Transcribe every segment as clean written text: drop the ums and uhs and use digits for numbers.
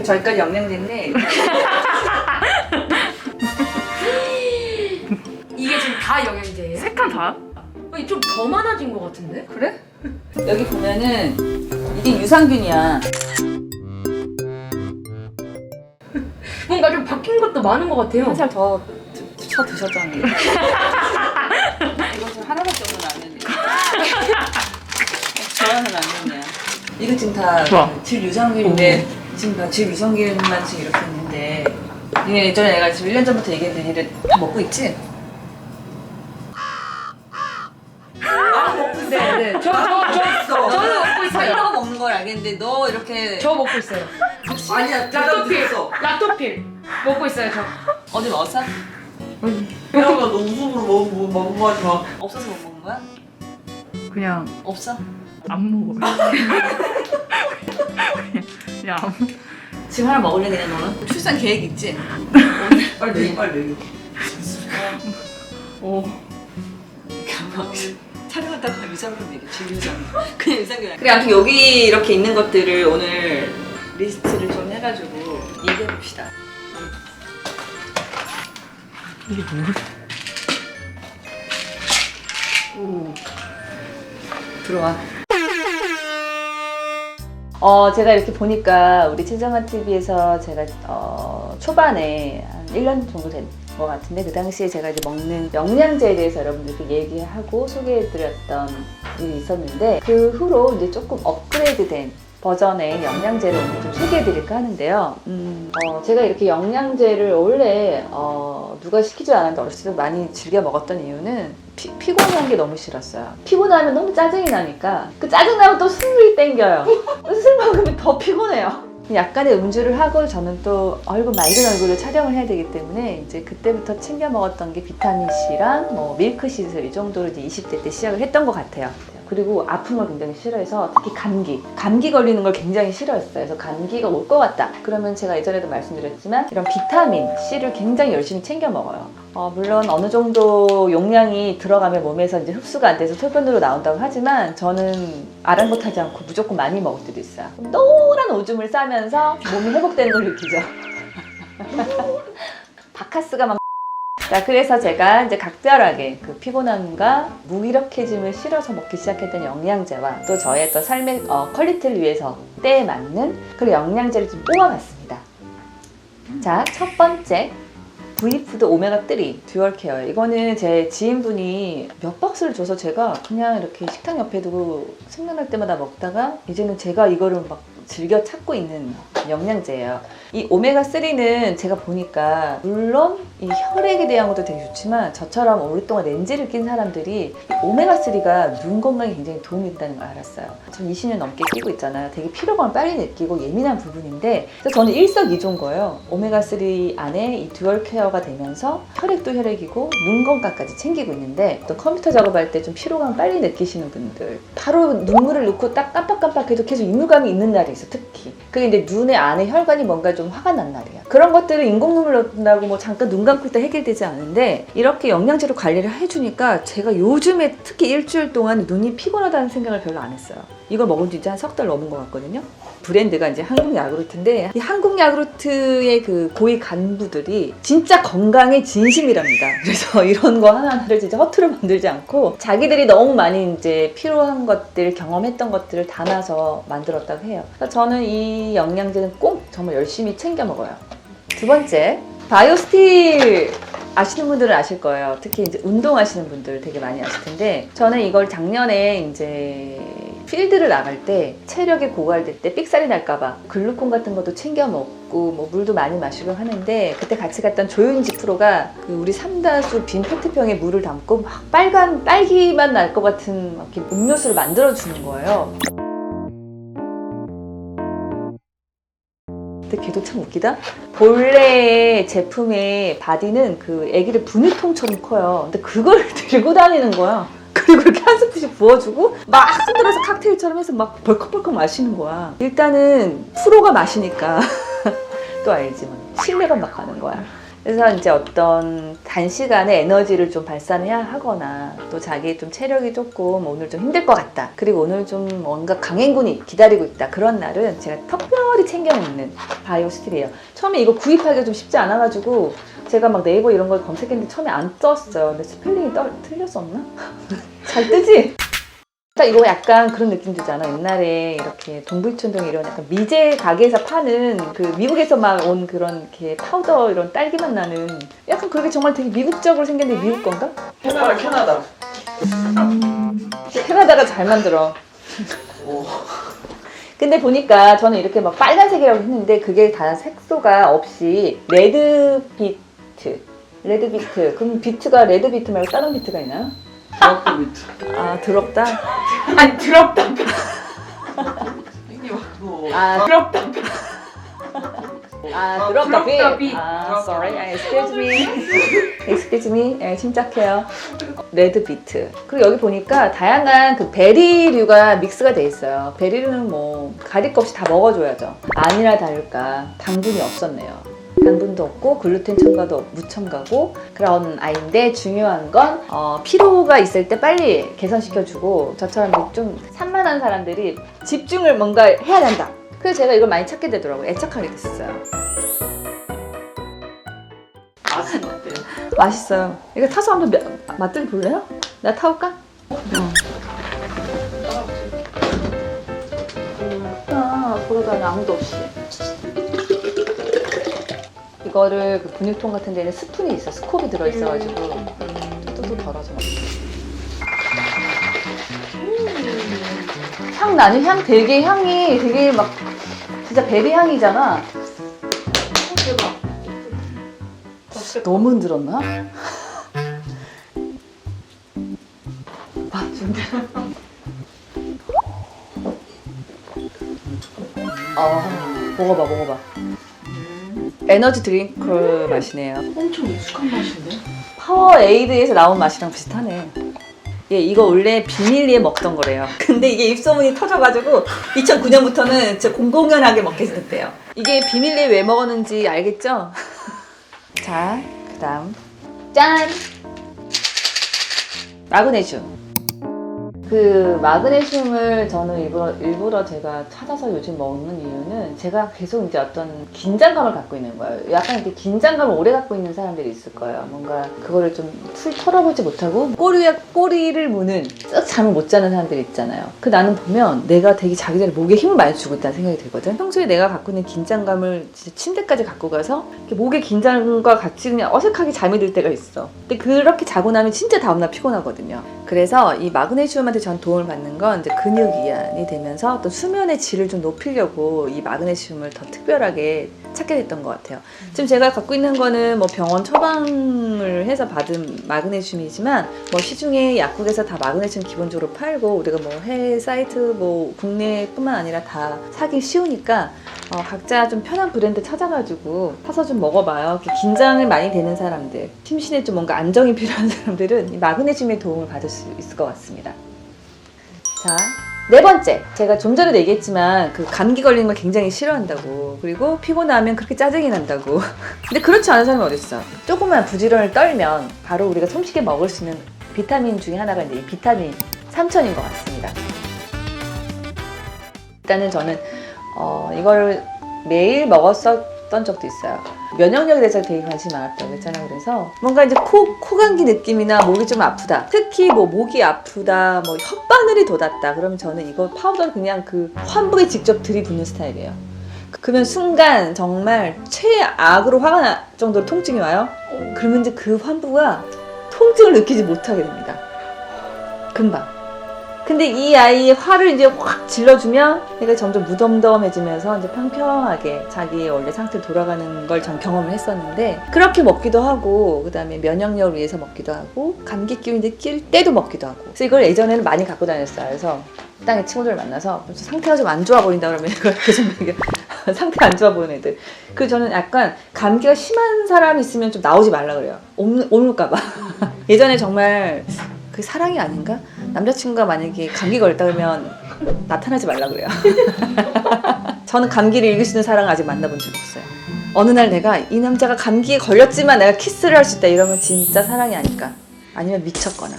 저기까지 영양제인데 이게 지금 다 영양제예요? 색깔 다? 아니 좀 더 많아진 것 같은데? 그래? 여기 보면은 이게 유산균이야. 뭔가 좀 바뀐 것도 많은 것 같아요. 한 살 더 드셨잖아. 이거 지금 하나밖에 없는 라면이야. 저랑은 라면이야. 이거 지금 다 좋아. 질 유산균인데 지금 다 질 유산균만 지금 이렇게 있는데 이게 예전에 내가 지금 1년 전부터 얘기했는데 얘를 다 먹고 있지? 네. 저는 먹고 있어요. 이러고 먹는 걸 알겠는데 너 이렇게 저 먹고 있어요. 아니야 락토필. 락토필. 먹고 있어요 저. 어디 먹었어? 이런 거 너 웃음으로 먹은 하지 마. 없어서 못 먹는 거야? 그냥 없어? 안 먹어. 그냥 안 먹어. 지금 하나 먹을래 그냥 너는? 출산 계획 있지? 빨리 내기, 빨리 내기. 촬영하다가 유산균 얘기 진유산균 그냥 유산균 그래 아무튼 여기 이렇게 있는 것들을 오늘 리스트를 좀 해가지고 얘기해봅시다. 이게 뭐야? 들어와. 제가 이렇게 보니까 우리 친정한 TV에서 제가 초반에 한 1년 정도 된 것 같은데 그 당시에 제가 이제 먹는 영양제에 대해서 여러분들께 얘기하고 소개해드렸던 일이 있었는데 그 후로 이제 조금 업그레이드된 버전의 영양제를 오늘 좀 소개해드릴까 하는데요. 제가 이렇게 영양제를 원래 누가 시키지 않았는데 어렸을 때 많이 즐겨 먹었던 이유는 피곤한 게 너무 싫었어요. 피곤하면 너무 짜증이 나니까 그 짜증나면 또 술이 땡겨요. 술 먹으면 더 피곤해요. 약간의 음주를 하고 저는 또 맑은 얼굴로 촬영을 해야 되기 때문에 이제 그때부터 챙겨 먹었던 게 비타민C랑 뭐 밀크시슬 이 정도로 이제 20대 때 시작을 했던 것 같아요. 그리고 아픈 걸 굉장히 싫어해서 특히 감기 걸리는 걸 굉장히 싫어했어요. 그래서 감기가 올 것 같다 그러면 제가 예전에도 말씀드렸지만 이런 비타민 C를 굉장히 열심히 챙겨 먹어요. 물론 어느 정도 용량이 들어가면 몸에서 이제 흡수가 안 돼서 소변으로 나온다고 하지만 저는 아랑곳하지 않고 무조건 많이 먹을 때도 있어요. 노란 오줌을 싸면서 몸이 회복되는 걸 느끼죠. 바카스가 막 자, 그래서 제가 이제 각별하게 그 피곤함과 무기력해짐을 실어서 먹기 시작했던 영양제와 또 저의 또 삶의 퀄리티를 위해서 때에 맞는 그런 영양제를 좀 뽑아봤습니다. 자, 첫 번째 V푸드 오메가3 듀얼 케어예요. 이거는 제 지인분이 몇 박스를 줘서 제가 그냥 이렇게 식탁 옆에 두고 생각날 때마다 먹다가 이제는 제가 이거를 막 즐겨 찾고 있는 영양제예요. 이 오메가3는 제가 보니까 물론 이 혈액에 대한 것도 되게 좋지만 저처럼 오랫동안 렌즈를 낀 사람들이 오메가3가 눈 건강에 굉장히 도움이 된다는 걸 알았어요. 전 20년 넘게 끼고 있잖아요. 되게 피로감을 빨리 느끼고 예민한 부분인데 그래서 저는 일석이조인 거예요. 오메가3 안에 이 듀얼 케어가 되면서 혈액도 혈액이고 눈 건강까지 챙기고 있는데 또 컴퓨터 작업할 때 좀 피로감을 빨리 느끼시는 분들 바로 눈물을 넣고 딱 깜빡깜빡해도 계속 이물감이 있는 날이 있어. 특히 그게 이제 눈의 안에 혈관이 뭔가 좀 화가 난 날이야. 그런 것들을 인공 눈물 넣는다고 뭐 잠깐 눈 감고 있다 해결되지 않는데 이렇게 영양제로 관리를 해주니까 제가 요즘에 특히 일주일 동안 눈이 피곤하다는 생각을 별로 안 했어요. 이걸 먹은 지 이제 한 석 달 넘은 것 같거든요. 브랜드가 이제 한국 야구르트인데 이 한국 야구르트의 그 고위 간부들이 진짜 건강에 진심이랍니다. 그래서 이런 거 하나하나를 진짜 허투루 만들지 않고 자기들이 너무 많이 이제 필요한 것들 경험했던 것들을 담아서 만들었다고 해요. 그래서 저는 이 영양제는 꼭 정말 열심히 챙겨 먹어요. 두 번째 바이오스틸 아시는 분들은 아실 거예요. 특히 이제 운동하시는 분들 되게 많이 아실 텐데 저는 이걸 작년에 이제 필드를 나갈 때 체력이 고갈될 때 삑살이 날까봐 글루콘 같은 것도 챙겨 먹고 뭐 물도 많이 마시고 하는데 그때 같이 갔던 조윤지 프로가 그 우리 삼다수 빈 페트병에 물을 담고 막 빨간 딸기맛 날 것 같은 막 이렇게 음료수를 만들어 주는 거예요. 근데 걔도 참 웃기다. 본래의 제품의 바디는 그 애기를 분유통처럼 커요. 근데 그걸 들고 다니는 거야. 그리고 이렇게 한 스푼씩 부어주고 막 흔들어서 칵테일처럼 해서 막 벌컥벌컥 마시는 거야. 일단은 프로가 마시니까 또 알지만 신뢰가 막 가는 거야. 그래서 이제 어떤 단시간에 에너지를 좀 발산해야 하거나 또 자기 좀 체력이 조금 오늘 좀 힘들 것 같다. 그리고 오늘 좀 뭔가 강행군이 기다리고 있다. 그런 날은 제가 특별히 챙겨 먹는 바이오 스틸이에요. 처음에 이거 구입하기가 좀 쉽지 않아가지고 제가 막 네이버 이런 걸 검색했는데 처음에 안 떴어요. 근데 스펠링이 틀렸었나? 잘 뜨지? 딱 이거 약간 그런 느낌 들잖아. 옛날에 이렇게 동부이촌동 이런 약간 미제 가게에서 파는 그 미국에서 막 온 그런 이렇게 파우더 이런 딸기맛 나는 약간 그렇게 정말 되게 미국적으로 생겼는데 미국 건가? 캐나다. 캐나다가 잘 만들어. 오. 근데 보니까 저는 이렇게 막 빨간색이라고 했는데 그게 다 색소가 없이 레드비트. 그럼 비트가 레드비트 말고 다른 비트가 있나요? 드랍 비트. 아, 더럽다? 아니 드럽다. 이게 막 그거. 아, 드럽다. 더럽다 더럽다, 비. 비. 아, sorry. Excuse me. Excuse me. 예, 침착해요. 레드비트. 그리고 여기 보니까 다양한 그 베리류가 믹스가 돼 있어요. 베리류는 뭐 가릴 거 없이 다 먹어줘야죠. 아니나 다를까 당분이 없었네요. 당분도 없고 글루텐 첨가도 무첨가고 그런 아이인데 중요한 건 피로가 있을 때 빨리 개선시켜주고 저처럼 좀 산만한 사람들이 집중을 뭔가 해야 된다. 그래서 제가 이걸 많이 찾게 되더라고요. 애착하게 됐어요. 맛은 어때요? 맛있어요. 이거 타서 한번 맛들이 볼래요? 내가 타올까? 그러다가 아무도 없이. 이거를 그 분유통 같은 데는 스푼이 있어. 스콥이 들어있어가지고 뚜뚜 덜어서 먹어. 향 나는 향이 되게 막 진짜 베리 향이잖아. 대박. 너무 흔들었나? 와, 준비. 먹어봐. 에너지 드링크 맛이네요. 엄청 익숙한 맛인데? 파워에이드에서 나온 맛이랑 비슷하네. 예, 이거 원래 비밀리에 먹던 거래요. 근데 이게 입소문이 터져가지고 2009년부터는 진짜 공공연하게 먹게 됐대요. 이게 비밀리에 왜 먹었는지 알겠죠? 자, 그 다음 짠! 마그네슘. 그 마그네슘을 저는 일부러 제가 찾아서 요즘 먹는 이유는 제가 계속 이제 어떤 긴장감을 갖고 있는 거예요. 약간 이렇게 긴장감을 오래 갖고 있는 사람들이 있을 거예요. 뭔가 그거를 좀 털어보지 못하고 꼬리를 무는 썩 잠을 못 자는 사람들이 있잖아요. 그 나는 보면 내가 되게 자기 전에 목에 힘을 많이 주고 있다는 생각이 들거든. 평소에 내가 갖고 있는 긴장감을 진짜 침대까지 갖고 가서 이렇게 목의 긴장과 같이 그냥 어색하게 잠이 들 때가 있어. 근데 그렇게 자고 나면 진짜 다음날 피곤하거든요. 그래서 이 마그네슘한테 전 도움을 받는 건 이제 근육 이완이 되면서 또 수면의 질을 좀 높이려고 이 마그네슘을 더 특별하게 찾게 됐던 것 같아요. 지금 제가 갖고 있는 거는 뭐 병원 처방을 해서 받은 마그네슘이지만 뭐 시중에 약국에서 다 마그네슘 기본적으로 팔고 우리가 뭐 해외 사이트 뭐 국내뿐만 아니라 다 사기 쉬우니까 각자 좀 편한 브랜드 찾아가지고 사서 좀 먹어봐요. 긴장을 많이 되는 사람들, 심신에 좀 뭔가 안정이 필요한 사람들은 이 마그네슘의 도움을 받을 수 있을 것 같습니다. 자, 네 번째. 제가 좀 전에도 얘기했지만 그 감기 걸리는 걸 굉장히 싫어한다고. 그리고 피곤하면 그렇게 짜증이 난다고. 근데 그렇지 않은 사람이 어딨어. 조그만 부지런을 떨면 바로 우리가 손쉽게 먹을 수 있는 비타민 중에 하나가 이제 이 비타민 3000인 것 같습니다. 일단은 저는 이걸 매일 먹었었던 적도 있어요. 면역력에 대해서 되게 관심이 많았다고 했잖아요. 그래서 뭔가 이제 코감기 느낌이나 목이 좀 아프다. 특히 뭐 목이 아프다, 뭐 혓바늘이 돋았다. 그러면 저는 이거 파우더를 그냥 그 환부에 직접 들이붓는 스타일이에요. 그러면 순간 정말 최악으로 화가 날 정도로 통증이 와요. 그러면 이제 그 환부가 통증을 느끼지 못하게 됩니다. 금방. 근데 이 아이의 화를 이제 확 질러주면 얘가 점점 무덤덤해지면서 이제 평평하게 자기의 원래 상태로 돌아가는 걸 전 경험을 했었는데 그렇게 먹기도 하고 그 다음에 면역력을 위해서 먹기도 하고 감기 기운이 느낄 때도 먹기도 하고 그래서 이걸 예전에는 많이 갖고 다녔어요. 그래서 땅에 친구들을 만나서 상태가 좀 안 좋아 보인다 그러면 이걸 계속 상태 안 좋아 보이는 애들. 그리고 저는 약간 감기가 심한 사람이 있으면 좀 나오지 말라 그래요. 옮을까봐. 예전에 정말 그게 사랑이 아닌가? 남자친구가 만약에 감기 걸렸다 그러면 나타나지 말라 그래요. 저는 감기를 이길 수 있는 사랑을 아직 만나본 적이 없어요. 어느 날 내가 이 남자가 감기에 걸렸지만 내가 키스를 할 수 있다 이러면 진짜 사랑이 아닐까. 아니면 미쳤거나.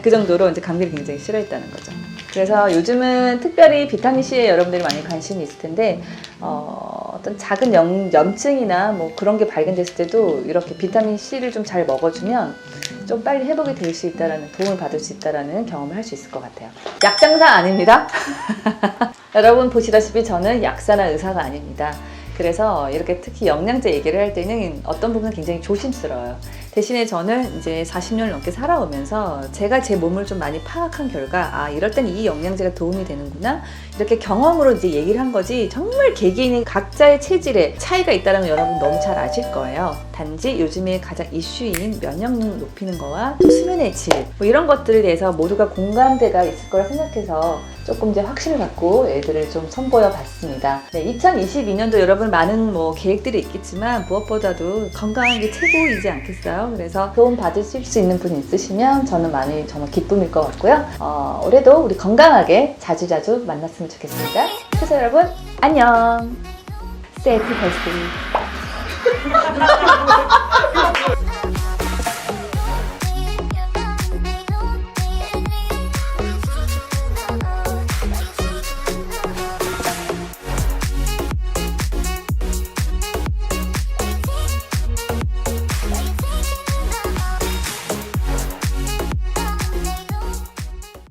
그 정도로 이제 감기를 굉장히 싫어했다는 거죠. 그래서 요즘은 특별히 비타민C에 여러분들이 많이 관심이 있을 텐데 어떤 작은 염증이나 뭐 그런 게 발견됐을 때도 이렇게 비타민C를 좀 잘 먹어주면 좀 빨리 회복이 될 수 있다라는 도움을 받을 수 있다라는 경험을 할 수 있을 것 같아요. 약장사 아닙니다. 여러분 보시다시피 저는 약사나 의사가 아닙니다. 그래서 이렇게 특히 영양제 얘기를 할 때는 어떤 부분은 굉장히 조심스러워요. 대신에 저는 이제 40년을 넘게 살아오면서 제가 제 몸을 좀 많이 파악한 결과 아 이럴 땐 이 영양제가 도움이 되는구나 이렇게 경험으로 이제 얘기를 한 거지 정말 개개인의 각자의 체질에 차이가 있다는 걸 여러분 너무 잘 아실 거예요. 단지 요즘에 가장 이슈인 면역력 높이는 거와 또 수면의 질 뭐 이런 것들에 대해서 모두가 공감대가 있을 거라 생각해서 조금 이제 확신을 갖고 애들을 좀 선보여 봤습니다. 네, 2022년도 여러분 많은 뭐 계획들이 있겠지만 무엇보다도 건강한 게 최고이지 않겠어요? 그래서 도움 받으실 수 있는 분 있으시면 저는 많이 정말 기쁨일 것 같고요. 올해도 우리 건강하게 자주자주 만났으면 좋겠습니다. 그래서 여러분 안녕. 세이프 버스데이.